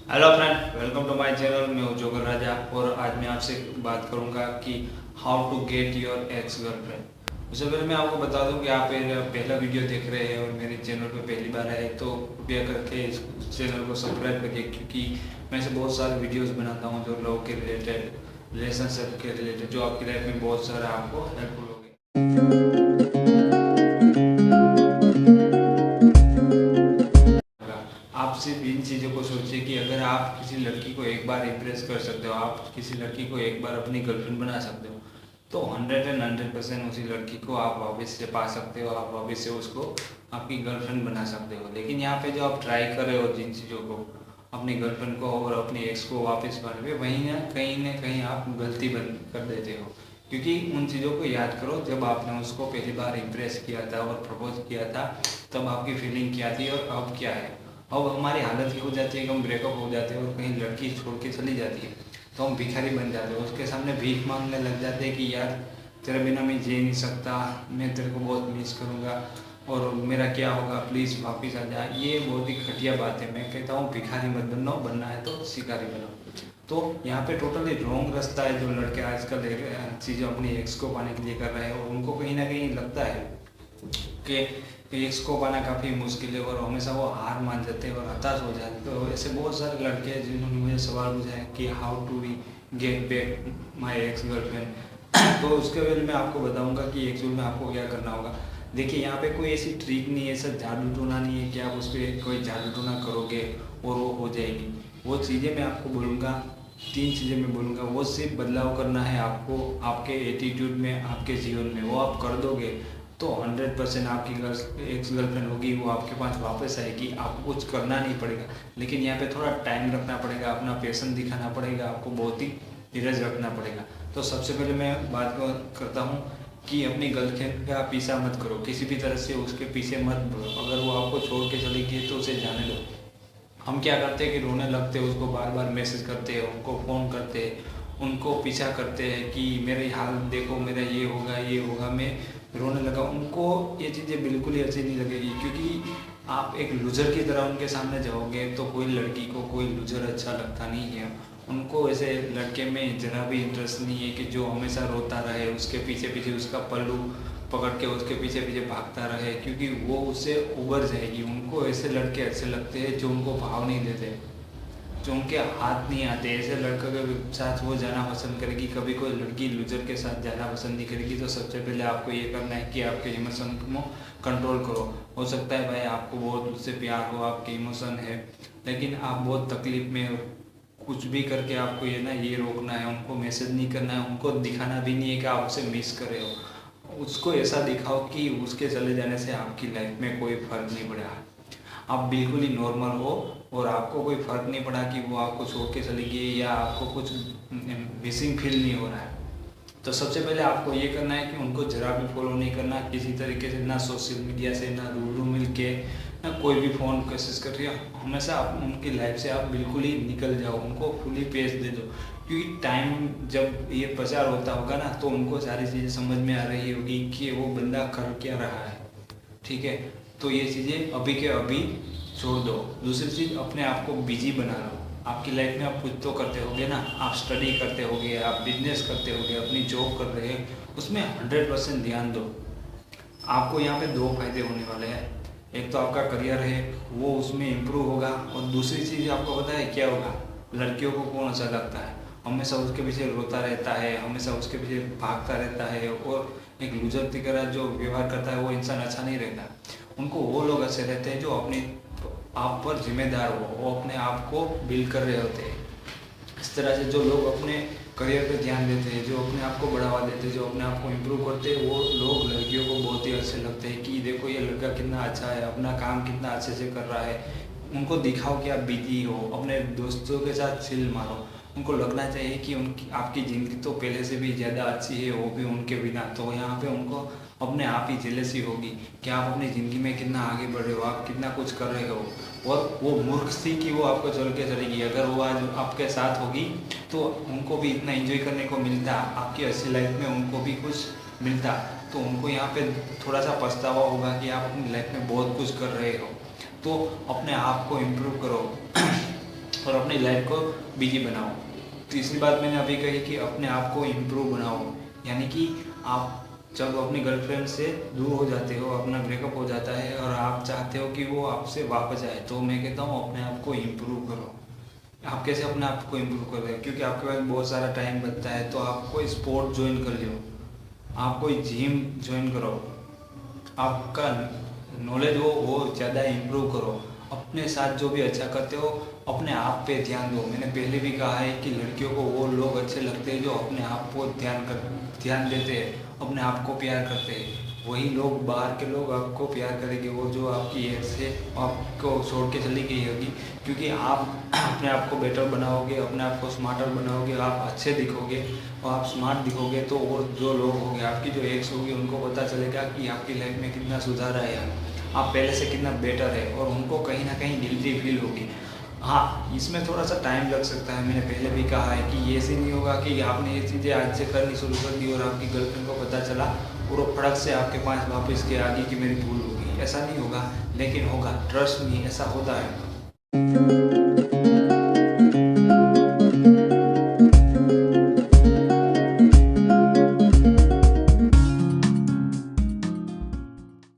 Hello friend, welcome to my channel. मैं हूं जोगर राजा और आज मैं आपसे बात करूंगा कि how to get your ex girlfriend. उससे पहले मैं आपको बता दूं कि आप मेरा पहला वीडियो देख रहे हैं और मेरे चैनल पे पहली बार आए तो कृपया करके इस चैनल को सब्सक्राइब करिए, क्योंकि मैं ऐसे बहुत सारे वीडियोस बनाता हूं जो लोग के रिलेटेड, रिलेशनशिप के रिलेटेड, जो आपकी लाइफ में बहुत सारा आपको हेल्पफुल होंगे। आप सिर्फ इन चीज़ों को सोचिए कि अगर आप किसी लड़की को एक बार इम्प्रेस कर सकते हो, आप किसी लड़की को एक बार अपनी गर्लफ्रेंड बना सकते हो, तो 100% उसी लड़की को आप वापस से पा सकते हो, आप वापस से उसको आपकी गर्लफ्रेंड बना सकते हो। लेकिन यहाँ पे जो आप ट्राई कर रहे हो जिन चीज़ों को, अपनी गर्लफ्रेंड को और अपनी एक्स को वापस पाने में, वहीं ना कहीं आप गलती बंद कर देते हो। क्योंकि उन चीज़ों को याद करो, जब आपने उसको पहली बार इम्प्रेस किया था और प्रपोज किया था, तब आपकी फीलिंग क्या थी और अब क्या है। अब हमारी हालत ये हो जाती है कि हम ब्रेकअप हो जाते हैं और कहीं लड़की छोड़ के चली जाती है तो हम भिखारी बन जाते हैं, उसके सामने भीख मांगने लग जाते हैं कि यार तेरे बिना मैं जी नहीं सकता, मैं तेरे को बहुत मिस करूँगा और मेरा क्या होगा, प्लीज़ वापस आ जा। ये बहुत ही घटिया बात है। मैं कहता हूँ भिखारी मत बनो, बनना है तो शिकारी बनो। तो यहाँ पे टोटली रॉन्ग रास्ता है जो लड़के आजकल चीज़ें अपनी एक्स को पाने के लिए कर रहे हैं, और उनको कहीं ना कहीं लगता है कि एक्स को पाना काफ़ी मुश्किल है और हमेशा वो हार मान जाते हैं और हताश हो जाते हैं। तो ऐसे बहुत सारे लड़के हैं जिन्होंने मुझे सवाल पूछा है कि how to we get back my ex girlfriend. तो उसके बारे में आपको बताऊंगा कि एक्चुअल में आपको क्या करना होगा। देखिए, यहाँ पे कोई ऐसी ट्रिक नहीं है, ऐसा जादू टोना नहीं है कि आप उस पर कोई जादू टोना करोगे और वो हो जाएगी। वो चीज़ें मैं आपको बोलूँगा, 3 चीज़ें मैं बोलूँगा, वो सिर्फ बदलाव करना है आपको आपके एटीट्यूड में, आपके जीवन में। वो आप कर दोगे तो 100% आपकी एक्स गर्लफ्रेंड होगी, वो आपके पास वापस आएगी, आपको कुछ करना नहीं पड़ेगा। लेकिन यहाँ पे थोड़ा टाइम रखना पड़ेगा, अपना पैशन दिखाना पड़ेगा, आपको बहुत ही धीरज रखना पड़ेगा। तो सबसे पहले मैं बात करता हूँ कि अपनी गर्लफ्रेंड का पीछा मत करो, किसी भी तरह से उसके पीछे मत बढ़ो। अगर वो आपको छोड़ के चली गई तो उसे जाने दो। हम क्या करते हैं कि रोने लगते हैं, उसको बार बार मैसेज करते हैं, उनको फ़ोन करते हैं, उनको पीछा करते हैं कि मेरे हाल देखो, मेरा ये होगा ये होगा, मैं रोने लगा। उनको ये चीज़ें बिल्कुल ही अच्छी नहीं लगेगी, क्योंकि आप एक लूजर की तरह उनके सामने जाओगे तो कोई लड़की को कोई लूजर अच्छा लगता नहीं है। उनको ऐसे लड़के में जरा भी इंटरेस्ट नहीं है कि जो हमेशा रोता रहे, उसके पीछे पीछे उसका पल्लू पकड़ के उसके पीछे पीछे भागता रहे, क्योंकि वो उससे उबर जाएगी। उनको ऐसे लड़के अच्छे लगते हैं जो उनको भाव नहीं देते, जो उनके हाथ नहीं आते। ऐसे लड़कों के साथ वो जाना पसंद करेगी। कभी कोई लड़की लूजर के साथ जाना पसंद नहीं करेगी। तो सबसे पहले आपको ये करना है कि आपके इमोशन को कंट्रोल करो। हो सकता है भाई आपको बहुत उससे प्यार हो, आपके इमोशन है, लेकिन आप बहुत तकलीफ में हो। कुछ भी करके आपको ये रोकना है, उनको मैसेज नहीं करना है, उनको दिखाना भी नहीं है कि आप उसे मिस कर रहे हो। उसको ऐसा दिखाओ कि उसके चले जाने से आपकी लाइफ में कोई फर्क नहीं पड़ा, आप बिल्कुल ही नॉर्मल हो और आपको कोई फ़र्क नहीं पड़ा कि वो आपको छोड़ के चली गई या आपको कुछ मिसिंग फील नहीं हो रहा है। तो सबसे पहले आपको ये करना है कि उनको जरा भी फॉलो नहीं करना किसी तरीके से, ना सोशल मीडिया से, ना रूबरू मिल के, ना कोई भी फ़ोन कोशिश कर रही है। हमेशा आप उनकी लाइफ से आप बिल्कुल ही निकल जाओ, उनको फुली पेस दे दो। क्योंकि टाइम जब ये प्रचार होता होगा ना, तो उनको सारी चीज़ें समझ में आ रही होगी कि वो बंदा कर क्या रहा है। ठीक है, तो ये चीज़ें अभी के अभी छोड़ दो। दूसरी चीज़, अपने आप को बिजी बना लो। आपकी लाइफ में आप कुछ तो करते होगे ना, आप स्टडी करते होगे, आप बिजनेस करते होगे, अपनी जॉब कर रहे हैं, उसमें 100% ध्यान दो। आपको यहाँ पे 2 फायदे होने वाले हैं। एक तो आपका करियर है वो उसमें इम्प्रूव होगा, और दूसरी चीज़ आपको पता है क्या होगा, लड़कियों को कौन अच्छा लगता है, हमेशा उसके पीछे रोता रहता है, हमेशा उसके पीछे भागता रहता है, और एक लूजर की तरह जो व्यवहार करता है वो इंसान अच्छा नहीं रहता। उनको वो लोग अच्छे रहते हैं जो अपने आप पर जिम्मेदार हो, वो अपने आप को बिल्ड कर रहे होते हैं। इस तरह से जो लोग अपने करियर पे ध्यान देते हैं, जो अपने आप को बढ़ावा देते हैं, जो अपने आप को इम्प्रूव करते हैं, वो लोग लड़कियों को बहुत ही अच्छे लगते हैं कि देखो ये लड़का कितना अच्छा है, अपना काम कितना अच्छे से कर रहा है। उनको दिखाओ कि आप बिजी हो, अपने दोस्तों के साथ चिल मारो। उनको लगना चाहिए कि उनकी आपकी ज़िंदगी तो पहले से भी ज़्यादा अच्छी है, वो भी उनके बिना। तो यहाँ पे उनको अपने आप ही जेलसी होगी कि आप अपनी ज़िंदगी में कितना आगे बढ़ रहे हो, आप कितना कुछ कर रहे हो। और वो मूर्ख थी कि वो आपको छोड़ के चलेगी। अगर वो आज आपके साथ होगी तो उनको भी इतना एंजॉय करने को मिलता, आपकी अच्छी लाइफ में उनको भी कुछ मिलता। तो उनको यहाँ पे थोड़ा सा पछतावा होगा कि आप अपनी लाइफ में बहुत कुछ कर रहे हो। तो अपने आप को इम्प्रूव करो। और अपनी लाइफ को बिजी बनाओ। तीसरी बात मैंने अभी कही कि अपने आप को इम्प्रूव बनाओ, यानी कि आप जब अपनी गर्लफ्रेंड से दूर हो जाते हो, अपना ब्रेकअप हो जाता है और आप चाहते हो कि वो आपसे वापस आए, तो मैं कहता हूँ अपने आप को इम्प्रूव करो। आप कैसे अपने आप को इम्प्रूव कर रहे हैं? क्योंकि आपके पास बहुत सारा टाइम बचता है, तो आप कोई स्पोर्ट ज्वाइन कर लो, आप कोई जिम ज्वाइन करो, आपका नॉलेज हो वो ज़्यादा इम्प्रूव करो। अपने साथ जो भी अच्छा करते हो अपने आप पे ध्यान दो। मैंने पहले भी कहा है कि लड़कियों को वो लोग अच्छे लगते हैं जो अपने आप को ध्यान देते हैं, अपने आप को प्यार करते हैं। वही लोग, बाहर के लोग आपको प्यार करेंगे। वो जो आपकी एक्स है आपको छोड़ के चली गई होगी, क्योंकि आप अपने आप को बेटर बनाओगे, अपने आप को स्मार्टर बनाओगे, आप अच्छे दिखोगे और आप स्मार्ट दिखोगे, तो और जो लोग होंगे, आपकी जो एक्स होगी, उनको पता चलेगा कि आपकी लाइफ में कितना सुधार आया, आप पहले से कितना बेटर है, और उनको कहीं ना कहीं गिल्टी फील होगी। हाँ, इसमें थोड़ा सा टाइम लग सकता है। मैंने पहले भी कहा है कि ये ऐसे नहीं होगा कि आपने ये चीज़ें आज से करनी शुरू कर दी और आपकी गर्लफ्रेंड को पता चला और वो फटक से आपके पास वापस के आ गई कि मेरी भूल हो गई। ऐसा नहीं होगा, लेकिन होगा, ट्रस्ट मी, ऐसा होता है।